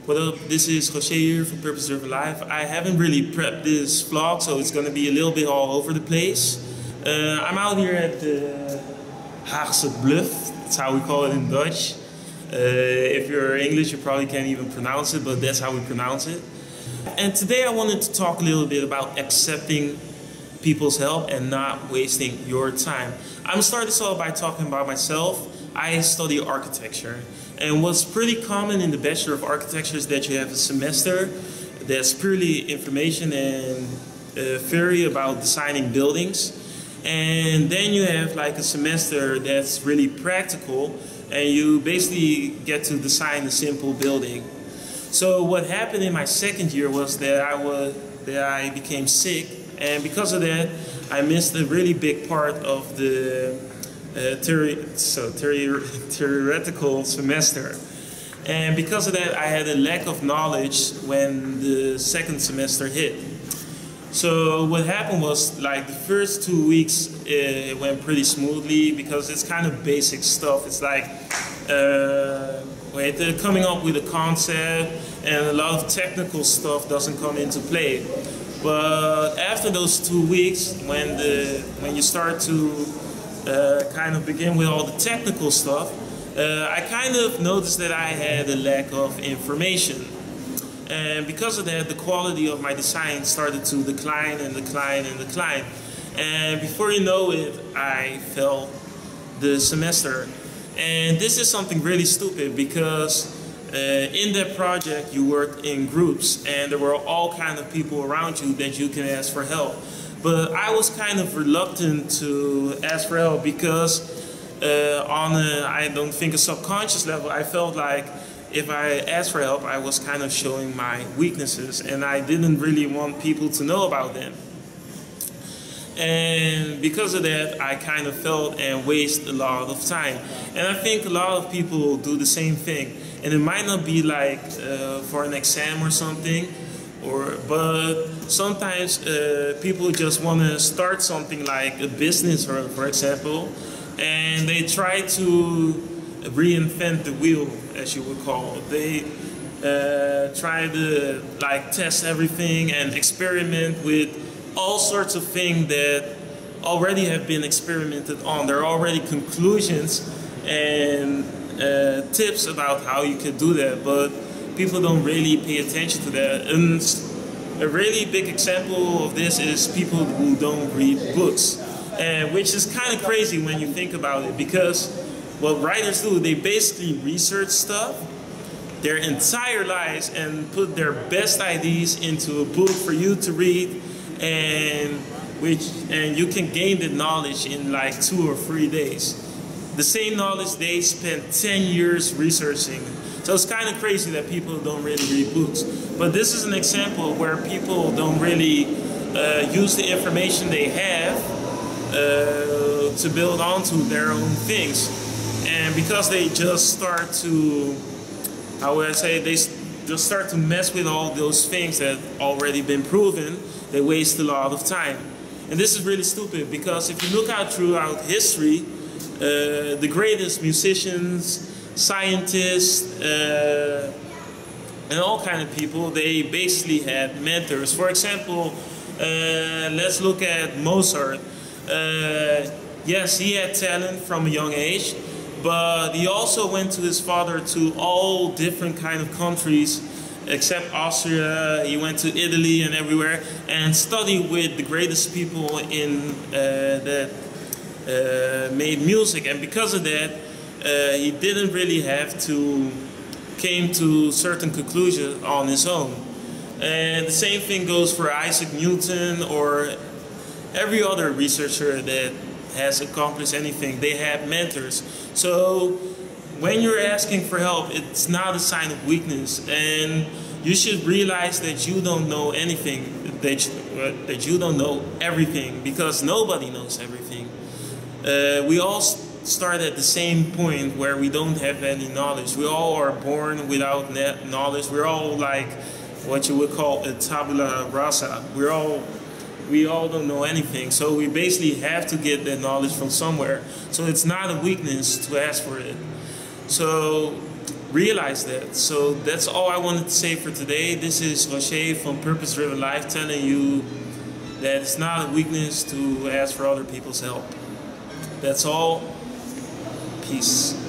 What up, this is Jose here from Purpose Driven Life. I haven't really prepped this vlog, so it's going to be a little bit all over the place. I'm out here at the Haagse Bluff, that's how we call it in Dutch. If you're English, you probably can't even pronounce it, but that's how we pronounce it. And today I wanted to talk a little bit about accepting people's help and not wasting your time. I'm going to start this off by talking about myself. I study architecture, and what's pretty common in the Bachelor of Architecture is that you have a semester that's purely information and theory about designing buildings, and then you have like a semester that's really practical, and you basically get to design a simple building. So what happened in my second year was that I became sick, and because of that I missed a really big part of the theoretical semester, and because of that I had a lack of knowledge when the second semester hit. So what happened was, like, the first 2 weeks it went pretty smoothly because it's kind of basic stuff. It's like coming up with a concept, and a lot of technical stuff doesn't come into play. But after those 2 weeks, when you start to kind of begin with all the technical stuff, I kind of noticed that I had a lack of information. And because of that, the quality of my design started to decline and decline and decline. And before you know it, I failed the semester. And this is something really stupid because in that project you worked in groups, and there were all kinds of people around you that you can ask for help. But I was kind of reluctant to ask for help because I don't think a subconscious level, I felt like if I asked for help, I was kind of showing my weaknesses, and I didn't really want people to know about them. And because of that, I kind of felt and wasted a lot of time. And I think a lot of people do the same thing. And it might not be like for an exam or something, but sometimes people just want to start something like a business, for example, and they try to reinvent the wheel, as you would call it. They try to like test everything and experiment with all sorts of things that already have been experimented on. There are already conclusions and tips about how you can do that, but people don't really pay attention to that. And a really big example of this is people who don't read books, which is kind of crazy when you think about it, because what writers do, they basically research stuff their entire lives and put their best ideas into a book for you to read, and you can gain the knowledge in like 2 or 3 days. The same knowledge they spent 10 years researching. So it's kind of crazy that people don't really read books. But this is an example where people don't really use the information they have to build onto their own things. And because they just start to, how would I say, they just start to mess with all those things that already been proven, they waste a lot of time. And this is really stupid, because if you look out throughout history, the greatest musicians, scientists, and all kind of people, they basically had mentors. For example, let's look at Mozart. Yes, he had talent from a young age, but he also went to his father to all different kind of countries except Austria. He went to Italy and everywhere and studied with the greatest people in that made music. And because of that, he didn't really have to came to certain conclusions on his own. And the same thing goes for Isaac Newton or every other researcher that has accomplished anything. They have mentors. So when you're asking for help, it's not a sign of weakness, and you should realize that you don't know anything, that you don't know everything, because nobody knows everything. We all start at the same point where we don't have any knowledge. We all are born without knowledge. We're all like what you would call a tabula rasa. We all don't know anything, so we basically have to get that knowledge from somewhere. So it's not a weakness to ask for it. So realize that. So that's all I wanted to say for today. This is Rocher from Purpose Driven Life telling you that it's not a weakness to ask for other people's help. That's all. Peace.